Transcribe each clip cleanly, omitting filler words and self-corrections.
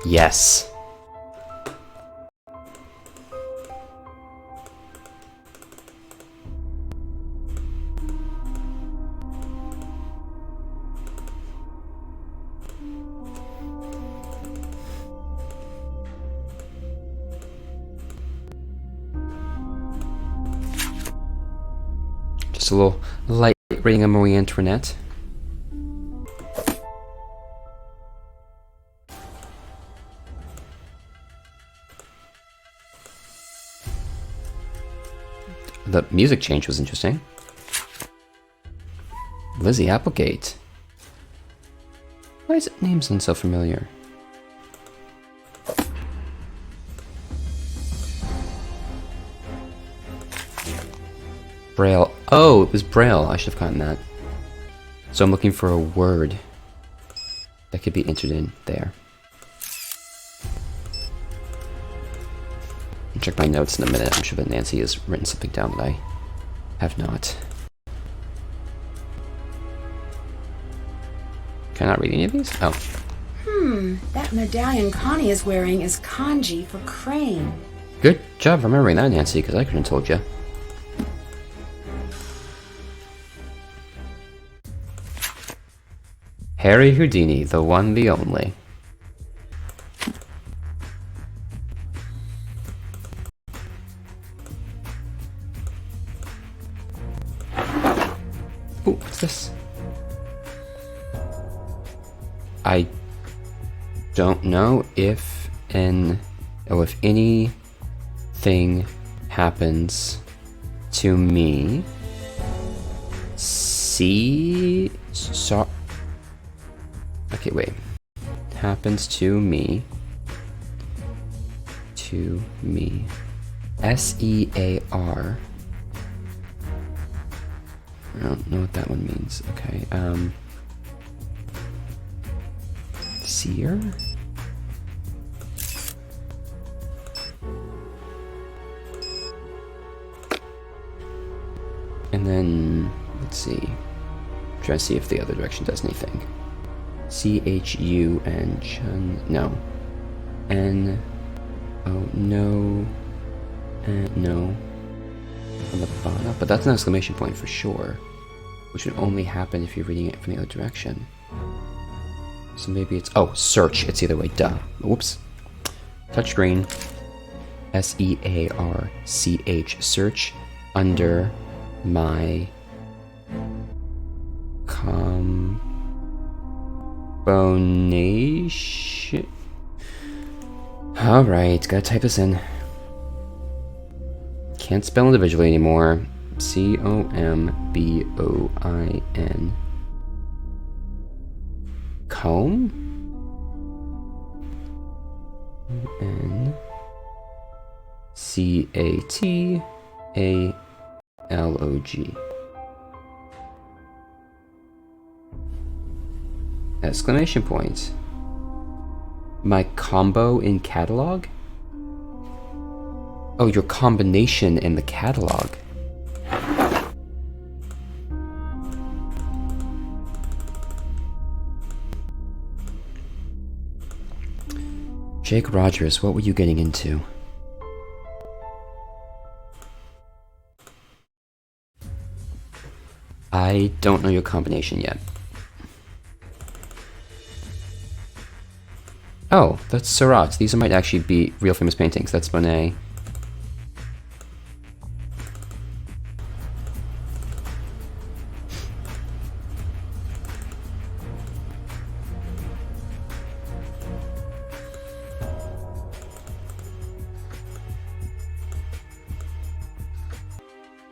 Yes. Just a little light reading of Marie Antoinette. The music change was interesting. Lizzie Applegate. Why is it name sound so familiar? Braille. Oh, it was Braille. I should have gotten that. So I'm looking for a word that could be entered in there. I'll check my notes in a minute. I'm sure that Nancy has written something down that I have not. Can I not read any of these? Oh. That medallion Connie is wearing is kanji for crane. Good job remembering that, Nancy, because I couldn't have told you. Harry Houdini, the one, the only. Ooh, what's this? I don't know if anything happens to me. Okay, wait. Happens to me. SEAR. I don't know what that one means. Okay, Seer? And then, let's see. Try to see if the other direction does anything. CHUN, chun, no. N, oh, no, and no. On the bottom, but that's an exclamation point for sure. Which would only happen if you're reading it from the other direction. So maybe it's, oh, search, it's either way, duh. Whoops. Touchscreen. SEARCH, search, under my combination. Alright, gotta type this in. Can't spell individually anymore. COMBOIN. Comb? N CATALOG. Exclamation point. My combo in catalog? Oh, your combination in the catalog. Jake Rogers, what were you getting into? I don't know your combination yet. Oh, that's Seurat. These might actually be real famous paintings. That's Monet.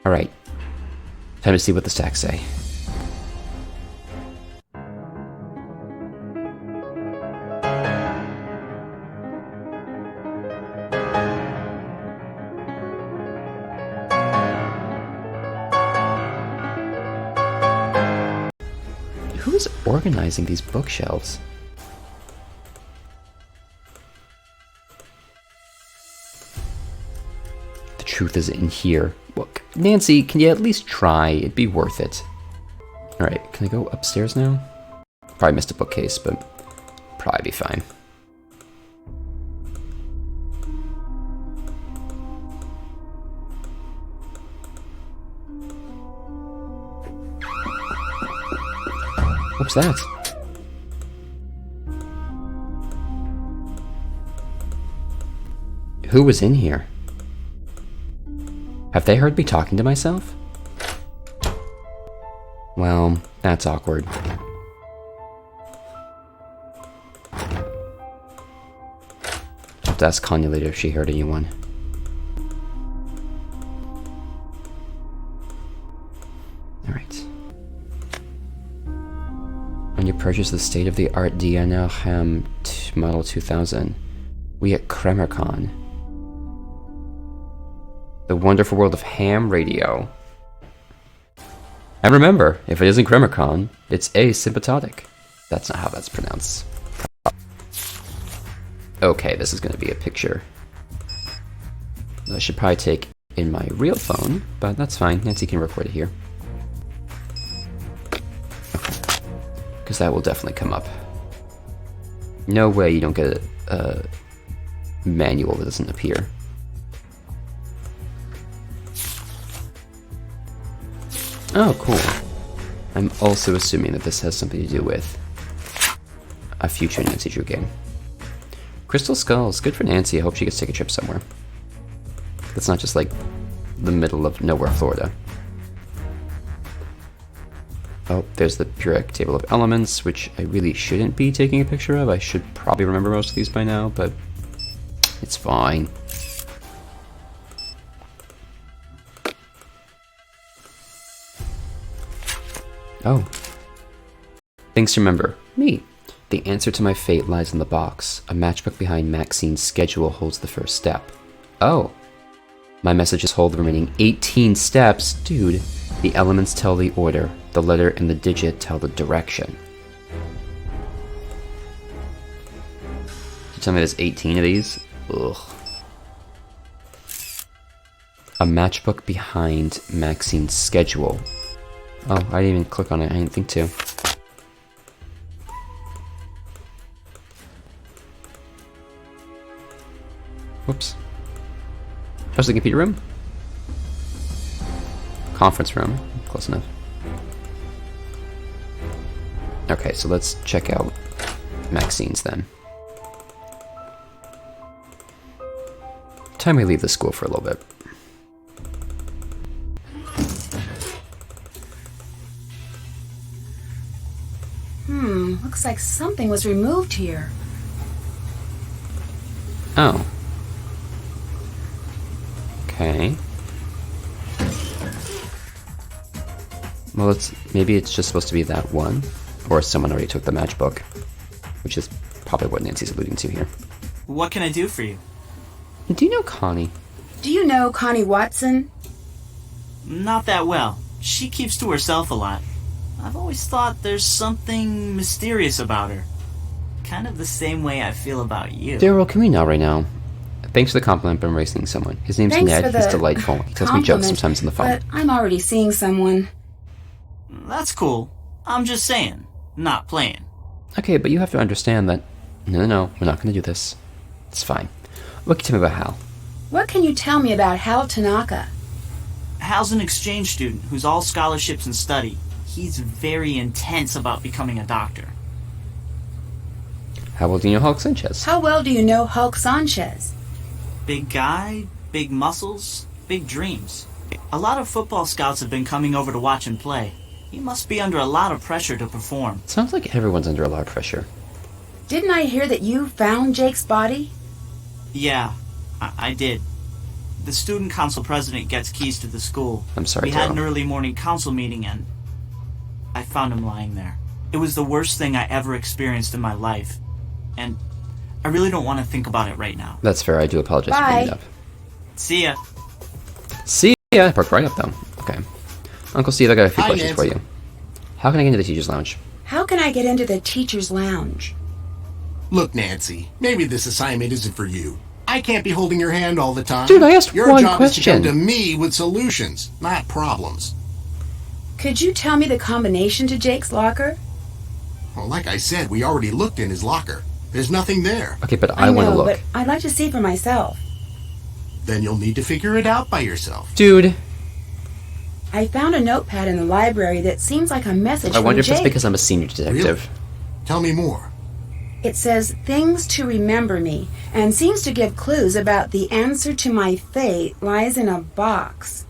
Alright. Time to see what the stacks say. Who's organizing these bookshelves? The truth is in here. Look, Nancy, can you at least try? It'd be worth it. Alright, can I go upstairs now? Probably missed a bookcase, but probably be fine. What's that? Who was in here? Have they heard me talking to myself? Well, that's awkward. I'll have to ask Kanya later if she heard anyone. Alright. When you purchase the state-of-the-art DNL Ham Model 2000, we at KremerCon. The wonderful world of ham radio. And remember, if it isn't KremerCon, it's asymptotic. That's not how that's pronounced. Okay, this is going to be a picture that I should probably take in my real phone, but that's fine. Nancy can record it here. Because that will definitely come up. No way you don't get a manual that doesn't appear. Oh, cool. I'm also assuming that this has something to do with a future Nancy Drew game. Crystal Skulls, good for Nancy. I hope she gets to take a trip somewhere. That's not just like the middle of nowhere, Florida. Oh, there's the Pyrrhic Table of Elements, which I really shouldn't be taking a picture of. I should probably remember most of these by now, but it's fine. Oh. Things to remember. Me. The answer to my fate lies in the box. A matchbook behind Maxine's schedule holds the first step. Oh. My messages hold the remaining 18 steps. Dude, the elements tell the order. The letter and the digit tell the direction. You tell me there's 18 of these? Ugh. A matchbook behind Maxine's schedule. Oh, I didn't even click on it. I didn't think to. Whoops. How's the computer room? Conference room. Close enough. Okay, so let's check out Maxine's then. Time we leave the school for a little bit. Looks like something was removed here. Oh. Okay. Well, maybe it's just supposed to be that one, or someone already took the matchbook, which is probably what Nancy's alluding to here. What can I do for you? Do you know Connie? Do you know Connie Watson? Not that well. She keeps to herself a lot. I've always thought there's something mysterious about her. Kind of the same way I feel about you. Daryl, can we not right now? Thanks for the compliment, but I'm racing someone. His name's Thanks Ned. for the He's delightful. He tells me jokes sometimes on the phone. But I'm already seeing someone. That's cool. I'm just saying, not playing. Okay, but you have to understand that... No, we're not going to do this. It's fine. What can you tell me about Hal? What can you tell me about Hal Tanaka? Hal's an exchange student who's all scholarships and study. He's very intense about becoming a doctor. How well do you know Hulk Sanchez? How well do you know Hulk Sanchez? Big guy, big muscles, big dreams. A lot of football scouts have been coming over to watch him play. He must be under a lot of pressure to perform. Sounds like everyone's under a lot of pressure. Didn't I hear that you found Jake's body? Yeah, I did. The student council president gets keys to the school. I'm sorry, We had an Daryl. early morning council meeting and I found him lying there. It was the worst thing I ever experienced in my life. And I really don't want to think about it right now. That's fair. I do apologize for bringing it up. See ya. See ya. Parked right up, though. Okay. Uncle Steve, I got a few Hi, questions for Nancy. you. How can I get into the teacher's lounge? How can I get into the teacher's lounge? Look, Nancy, maybe this assignment isn't for you. I can't be holding your hand all the time. Dude, I asked your one job is to question. come to me with solutions, not problems. Could you tell me the combination to Jake's locker? Well, like I said, we already looked in his locker. There's nothing there. Okay, but I want to know, look. but I'd like to see for myself. Then you'll need to figure it out by yourself. Dude. I found a notepad in the library that seems like a message I wonder from if it's Jake. because I'm a senior detective. Really? Tell me more. It says things to remember me and seems to give clues about the answer to my fate lies in a box.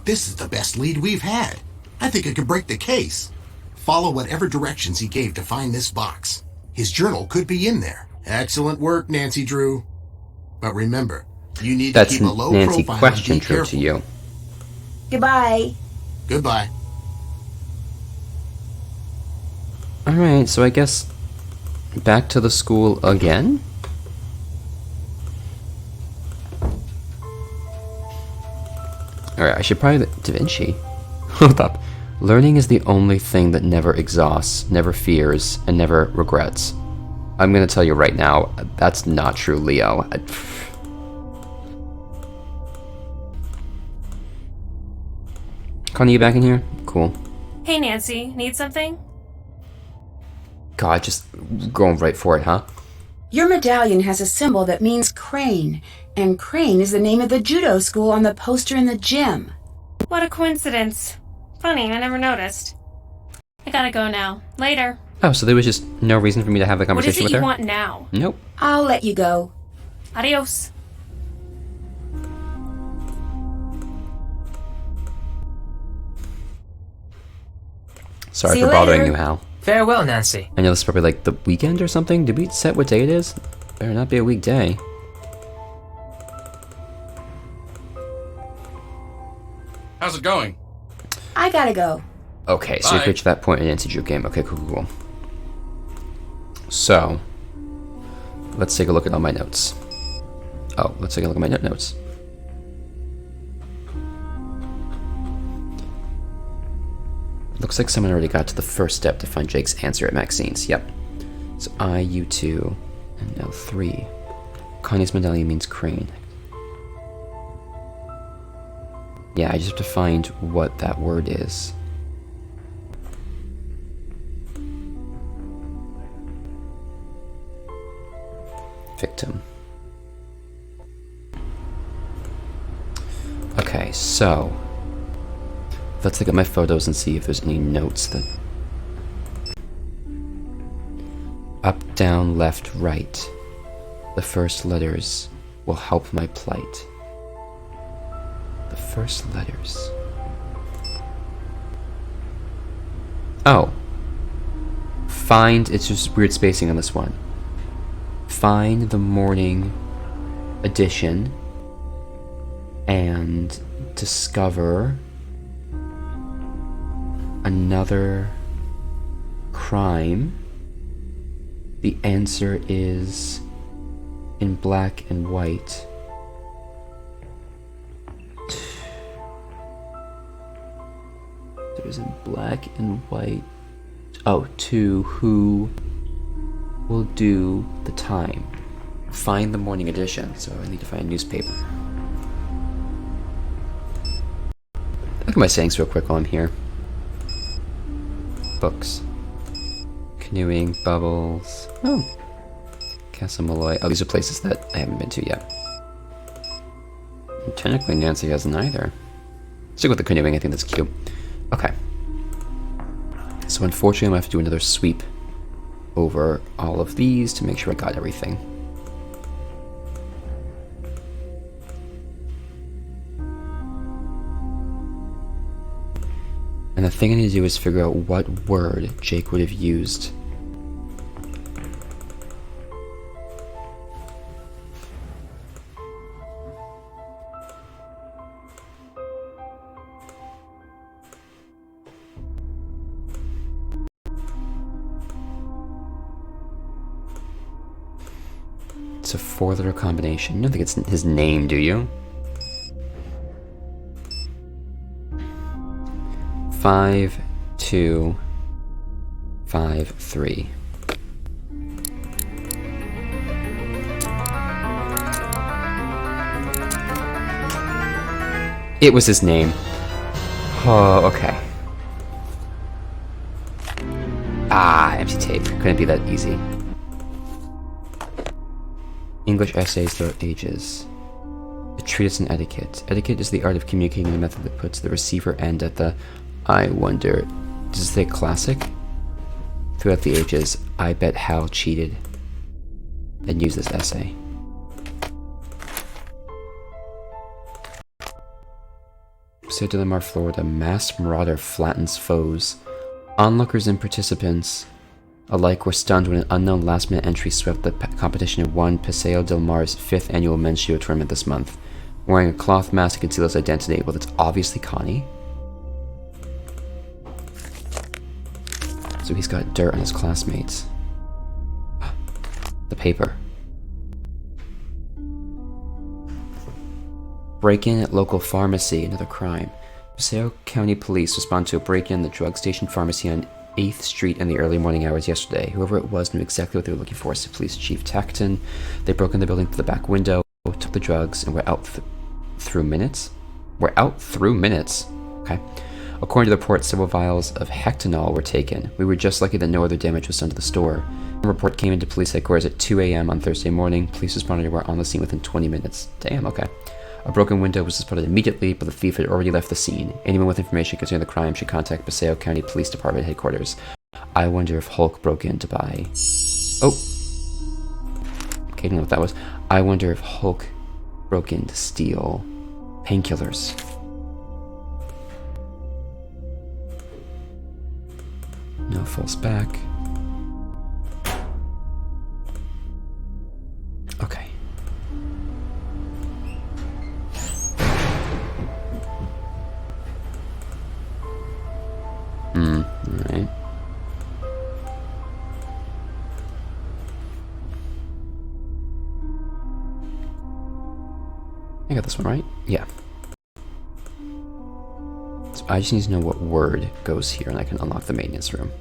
This is the best lead we've had. I think I could break the case. Follow whatever directions he gave to find this box. His journal could be in there. Excellent work, Nancy Drew. But remember, you need That's to keep a low Nancy profile question and be Drew careful. to you. Goodbye. Goodbye. Alright, so I guess back to the school again? Alright, I should probably... Da Vinci? Hold up. Learning is the only thing that never exhausts, never fears, and never regrets. I'm gonna tell you right now, that's not true, Leo. Connie, you back in here? Cool. Hey Nancy, need something? God, just going right for it, huh? Your medallion has a symbol that means crane, and crane is the name of the judo school on the poster in the gym. What a coincidence. Funny, I never noticed. I gotta go now. Later. Oh, so there was just no reason for me to have the What is conversation it with you her? want now? Nope. I'll let you go. Adios. Sorry See for you bothering later. you, Hal. Farewell, Nancy. I know this is probably like the weekend or something. Did we set what day it is? Better not be a weekday. How's it going? I gotta go. Okay, so you've Bye. reached that point in Nancy Drew game. Okay, cool. So, let's take a look at all my notes. Oh, let's take a look at my notes. Looks like someone already got to the first step to find Jake's answer at Maxine's. Yep. So I, you 2, and now 3. Connie's medallion means crane. Yeah, I just have to find what that word is. Victim. Okay, so let's look at my photos and see if there's any notes that... Up, down, left, right. The first letters will help my plight. The first letters. Oh. Find, it's just weird spacing on this one. Find the morning edition and discover another crime. The answer is in black and white. There's in black and white. Oh, to who will do the time. Find the morning edition. So I need to find a newspaper. Look at my sayings real quick while I'm here. Books. Canoeing, Bubbles. Oh. Casa Malloy. Oh, these are places that I haven't been to yet. And technically, Nancy hasn't either. Stick with the canoeing, I think that's cute. Okay. So unfortunately, I'm gonna have to do another sweep over all of these to make sure I got everything. And the thing I need to do is figure out what word Jake would have used. It's a 4-letter combination. You don't think it's his name, do you? 5, 2, 5, 3. It was his name. Oh, okay. Ah, empty tape. Couldn't be that easy. English essays throughout ages. treatise on etiquette. Etiquette is the art of communicating in a method that puts the receiver end at the I wonder. Does it say classic? Throughout the ages, I bet Hal cheated and used this essay. Paseo de la Mar, Florida. Masked marauder flattens foes. Onlookers and participants alike were stunned when an unknown last-minute entry swept the competition and won Paseo del Mar's 5th annual men's judo tournament this month. Wearing a cloth mask to conceal his identity. Well, that's obviously Connie. So he's got dirt on his classmates. The paper. Break-in at local pharmacy, another crime. Paseo County Police respond to a break-in at the drug station pharmacy on 8th Street in the early morning hours yesterday. Whoever it was knew exactly what they were looking for, said Police Chief Tacton. They broke in the building through the back window, took the drugs, and were out through minutes? We're out through minutes? Okay. According to the report, several vials of Hectanol were taken. We were just lucky that no other damage was done to the store. A report came into police headquarters at 2 a.m. on Thursday morning. Police responded and were on the scene within 20 minutes. Damn, okay. A broken window was spotted immediately, but the thief had already left the scene. Anyone with information concerning the crime should contact Paseo County Police Department headquarters. I wonder if Hulk broke in to buy... Oh! Okay, I don't know what that was. I wonder if Hulk broke in to steal painkillers. No false back. Okay. Alright. I got this one right? Yeah. So I just need to know what word goes here and I can unlock the maintenance room.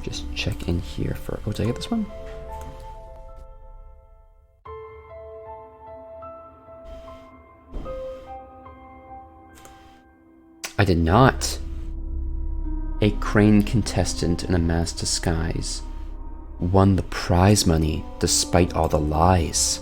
Just check in here for... Oh, did I get this one? I did not. A Crane contestant in a masked disguise won the prize money despite all the lies.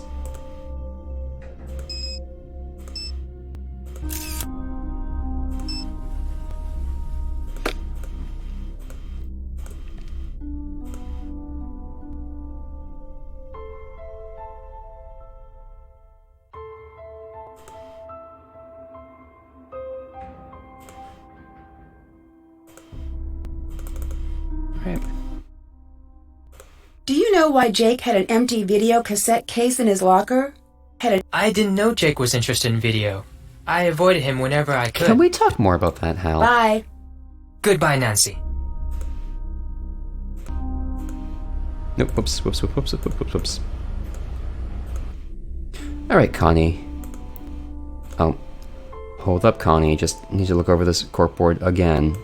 Do you know why Jake had an empty video cassette case in his locker? I didn't know Jake was interested in video. I avoided him whenever I could. Can we talk more about that, Hal? Bye. Goodbye, Nancy. Nope, whoops. Alright, Connie. Oh. Hold up, Connie. Just need to look over this corkboard again.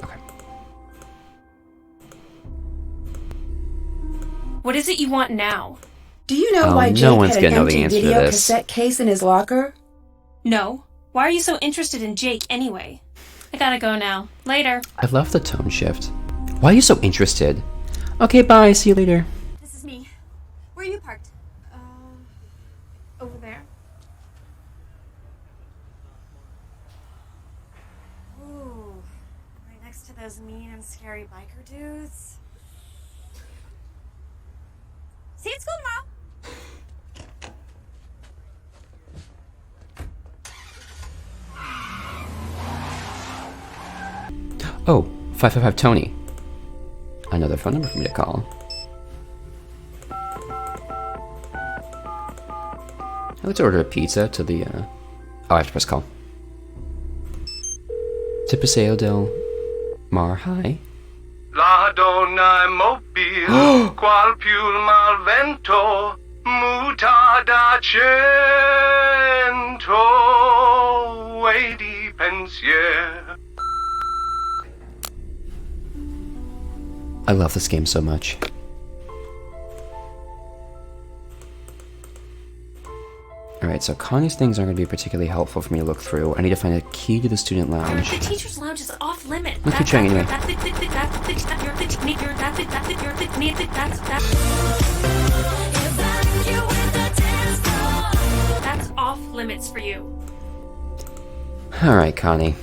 Okay. What is it you want now? Do you know Oh, why no Jake one's had an gonna know the empty answer to video this. cassette case in his locker? No. Why are you so interested in Jake anyway? I gotta go now. Later. I love the tone shift. Why are you so interested? Okay, bye. See you later. This is me. Where are you parked? Over there. Ooh, right next to those mean and scary biker dudes. See you at school tomorrow. Oh, 555 Tony. Another phone number for me to call. Let's order a pizza to the, Oh, I have to press call. To Paseo del Mar, hi. La donna mobile, qual più mal vento, muta da cento, e di pensier. I love this game so Alright, so Connie's things aren't going to be particularly helpful for me to look through. I need to find a key to the student lounge. The teacher's lounge is off limit. Let's keep trying anyway. That's off limits for you. Alright, Connie.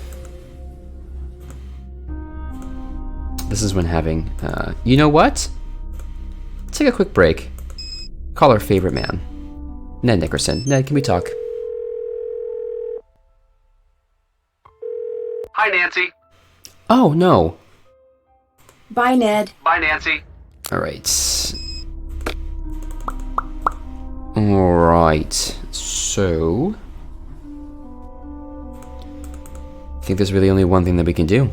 This is when having, you know what? Take a quick break. Call our favorite man, Ned Nickerson. Ned, can we talk? Hi, Nancy. Oh, no. Bye, Ned. Bye, Nancy. Alright. Alright. So... I think there's really only one thing that we can do.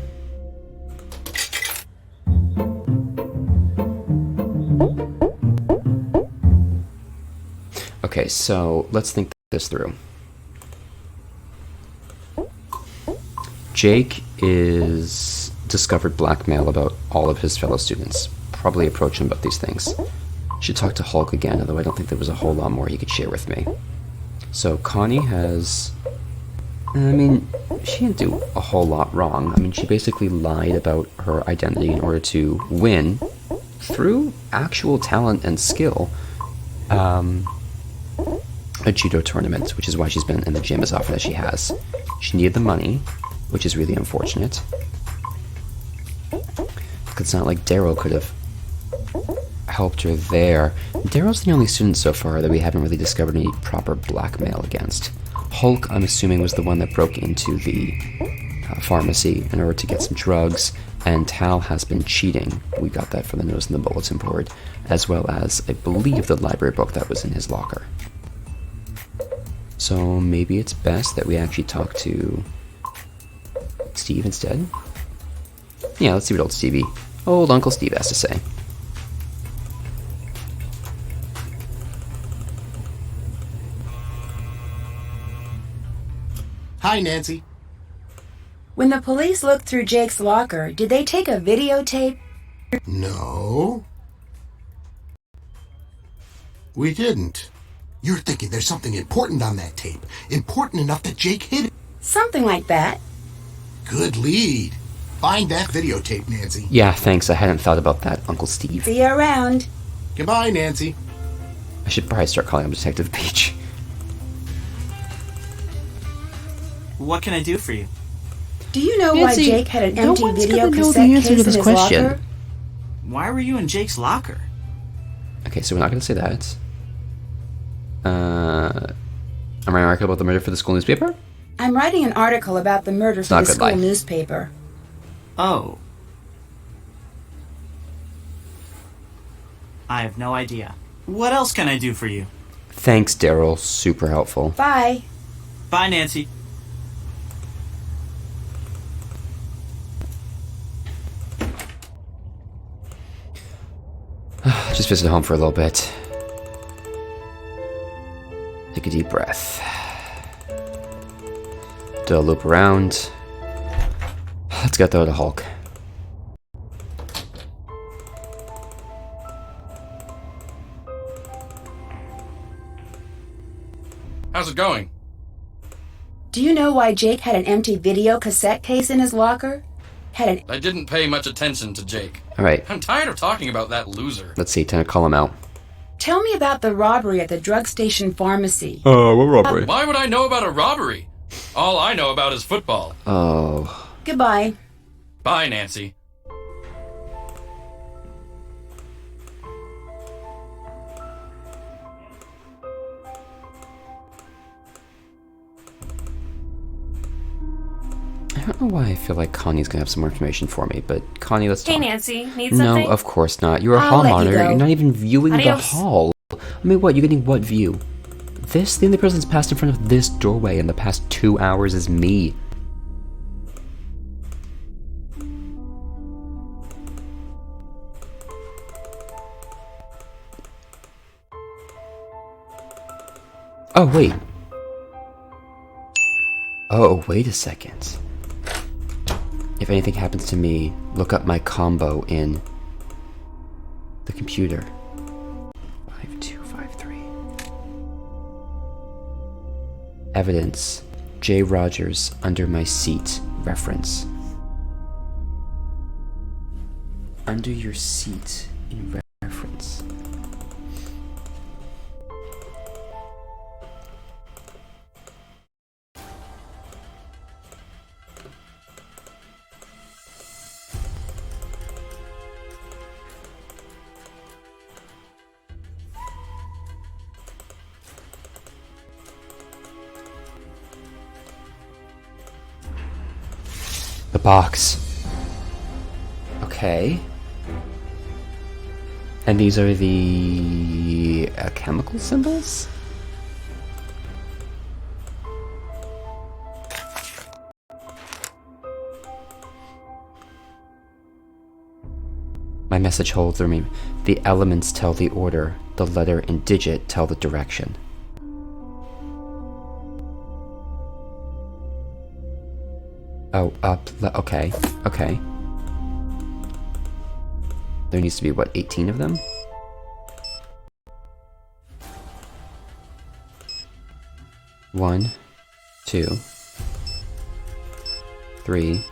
Okay, so let's think this through. Jake is discovered blackmail about all of his fellow students. Probably approach him about these things. Should talk to Hulk again, although I don't think there was a whole lot more he could share with me. So Connie has... I mean, she didn't do a whole lot wrong. I mean, she basically lied about her identity in order to win, through actual talent and skill, a judo tournament, which is why she's been in the gym as often as she has. She needed the money, which is really unfortunate. It's not like Daryl could have helped her there. Daryl's the only student so far that we haven't really discovered any proper blackmail against. Hulk, I'm assuming, was the one that broke into the pharmacy in order to get some drugs, and Tal has been cheating. We got that from the notice in the bulletin board, as well as, I believe, the library book that was in his locker. So maybe it's best that we actually talk to Steve instead? Yeah, let's see what old Uncle Steve has to say. Hi, Nancy. When the police looked through Jake's locker, did they take a videotape? No. We didn't. You're thinking there's something important on that tape. Important enough that Jake hid it. Something like that. Good lead. Find that videotape, Nancy. Yeah, thanks. I hadn't thought about that, Uncle Steve. See you around. Goodbye, Nancy. I should probably start calling him Detective Beach. What can I do for you? Do you know Nancy, why Jake had an no empty one's video gonna know the cassette answer to case in this his question. locker? Why were you in Jake's locker? Okay, so we're not going to say that. Am I an article about the murder for the school newspaper? I'm writing an article about the murder for not the good school life. newspaper. Oh. I have no idea. What else can I do for you? Thanks, Daryl. Super helpful. Bye. Bye, Nancy. Just visit home for a little bit. Take a deep breath. Do a loop around. Let's get though to Hulk. How's it going? Do you know why Jake had an empty video cassette case in his locker? I didn't pay much attention to Jake. Alright, I'm tired of talking about that loser. let's see. Time to call him out. Tell me about the robbery at the drug station pharmacy. What robbery? Why would I know about a robbery? All I know about is football. Oh. Goodbye. Bye, Nancy. I don't know why I feel like Connie's gonna have some more information for me, but Connie, let's Hey, talk. Nancy, need No, something? of course not. You're a I'll hall let you monitor. go. You're not even viewing Adios. the hall. I mean, what? You're getting what view? This? The only person that's passed in front of this doorway in the past 2 hours is me. Oh, wait. Oh, wait a second. If anything happens to me, look up my combo in the computer. 5253. evidence. J. Rogers under my seat reference. Under your seat in reference. The box. Okay. And these are the chemical symbols? My message holds the remain. The elements tell the order. The letter and digit tell the direction. Oh, up. Okay. Okay. There needs to be, what, 18 of them? One, 2, 3,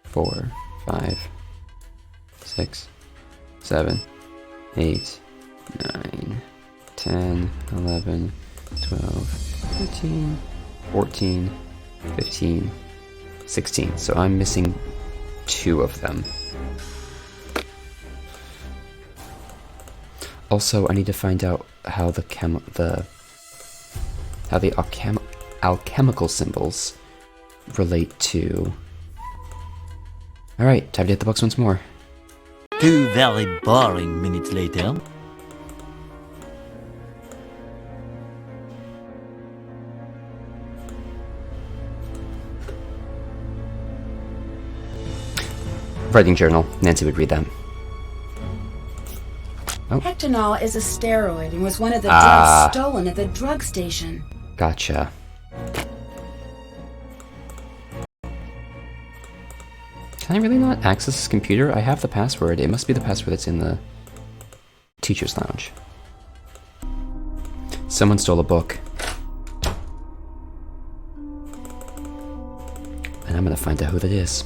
4, 5, 6, 7, 8, 9, 10, 11, 12, 13, 14, 15, 16. So I'm missing 2 of them. Also, I need to find out how the alchemical symbols relate to. All right, time to hit the books once more. 2 very boring minutes later. Writing journal. Nancy would read them. Oh. Hectanol is a steroid and was one of the drugs stolen at the drug station. Gotcha. Can I really not access this computer? I have the password. It must be the password that's in the teacher's lounge. Someone stole a book. And I'm gonna find out who that is.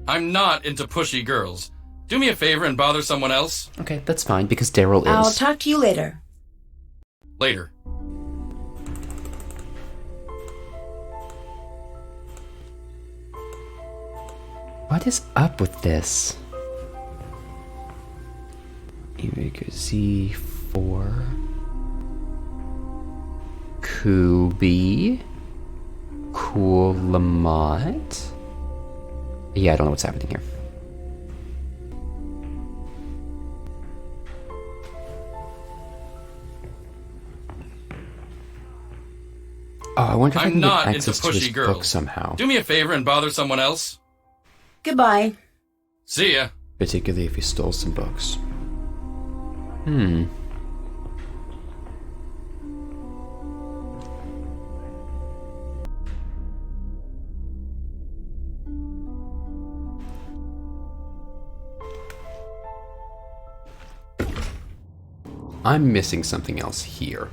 I'm not into pushy girls. Do me a favor and bother someone else. Okay, that's fine, because Daryl is. I'll talk to you later. Later. What is up with this? Eureka Z4. Kubi. Cool Lamont. Yeah, I don't know what's happening here. Oh, I wonder if I can not get into access to this pushy book girls. somehow. Do me a favor and bother someone else. Goodbye. See ya. Particularly if he stole some books. I'm missing something else here.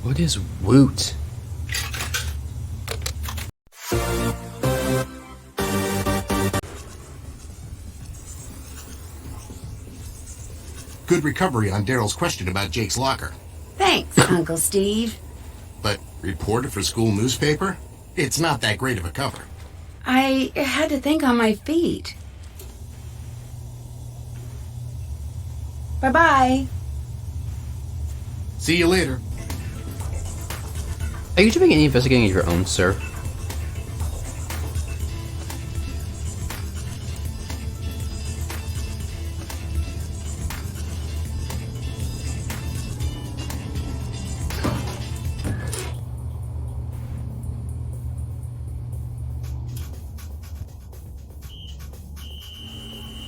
What is Woot? Good recovery on Daryl's question about Jake's locker. Thanks, Uncle Steve. But reported for school newspaper? It's not that great of a cover. I had to think on my feet. Bye-bye. See you later. Are you doing any investigating of your own, sir?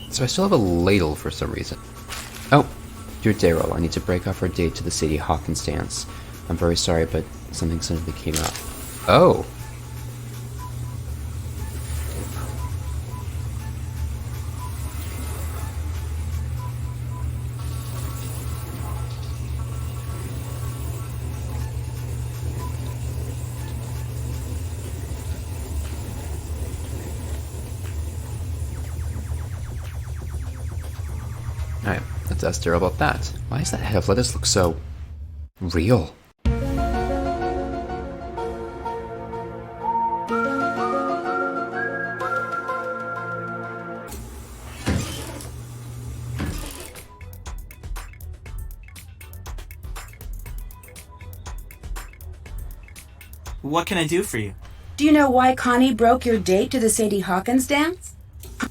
So I still have a ladle for some reason. Oh, dear Daryl, I need to break off our date to the Sadie Hawkins dance. I'm very sorry, but something suddenly came up. Oh! Alright, let's ask Daryl about that. Why does that head of lettuce look so real? What can I do for you? Do you know why Connie broke your date to the Sadie Hawkins dance?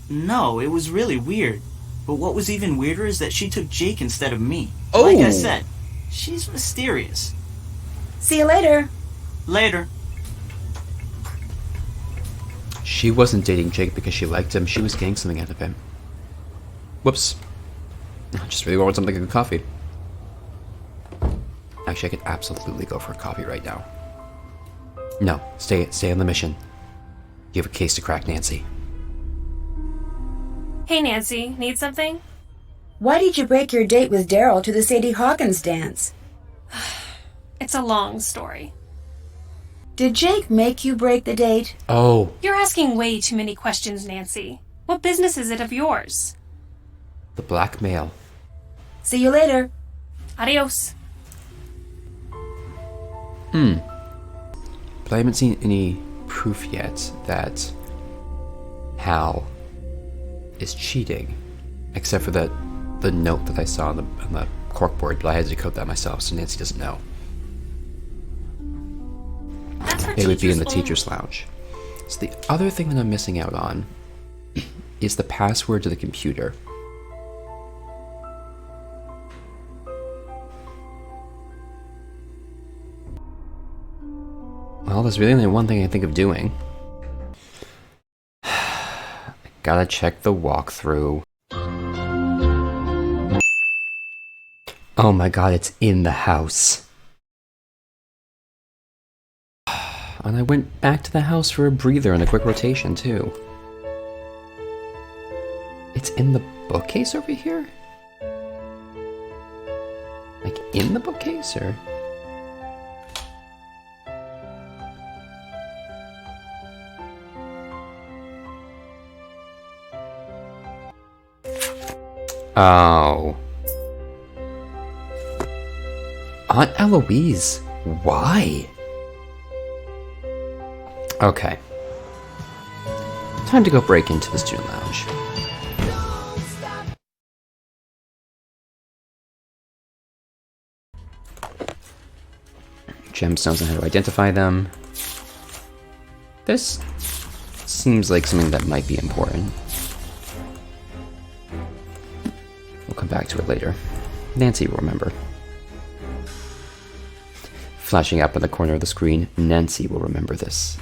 No, it was really weird. But what was even weirder is that she took Jake instead of me. Oh! Like I said, she's mysterious. See you later. Later. She wasn't dating Jake because she liked him. She was getting something out of him. Whoops. I just really wanted something like a coffee. Actually, I could absolutely go for a coffee right now. No, stay on the mission. You have a case to crack, Nancy. Hey, Nancy, need something? Why did you break your date with Daryl to the Sadie Hawkins dance? It's a long story. Did Jake make you break the date? Oh, You're asking way too many questions, Nancy. What business is it of yours? the blackmail. See you later. Adios. But I haven't seen any proof yet that Hal is cheating, except for the note that I saw on the corkboard, but I had to decode that myself, so Nancy doesn't know. That's for It would be in the teachers only. teacher's lounge. So the other thing that I'm missing out on is the password to the computer. Well, there's really only one thing I think of doing. Gotta check the walkthrough. Oh my god, it's in the house. And I went back to the house for a breather and a quick rotation, too. It's in the bookcase over here? Like, in the bookcase, or...? Oh. Aunt Eloise, why? Okay. Time to go break into the student lounge. Gemstones and how to identify them. This seems like something that might be important. We'll come back to it later. Nancy will remember. Flashing up in the corner of the screen, Nancy will remember this.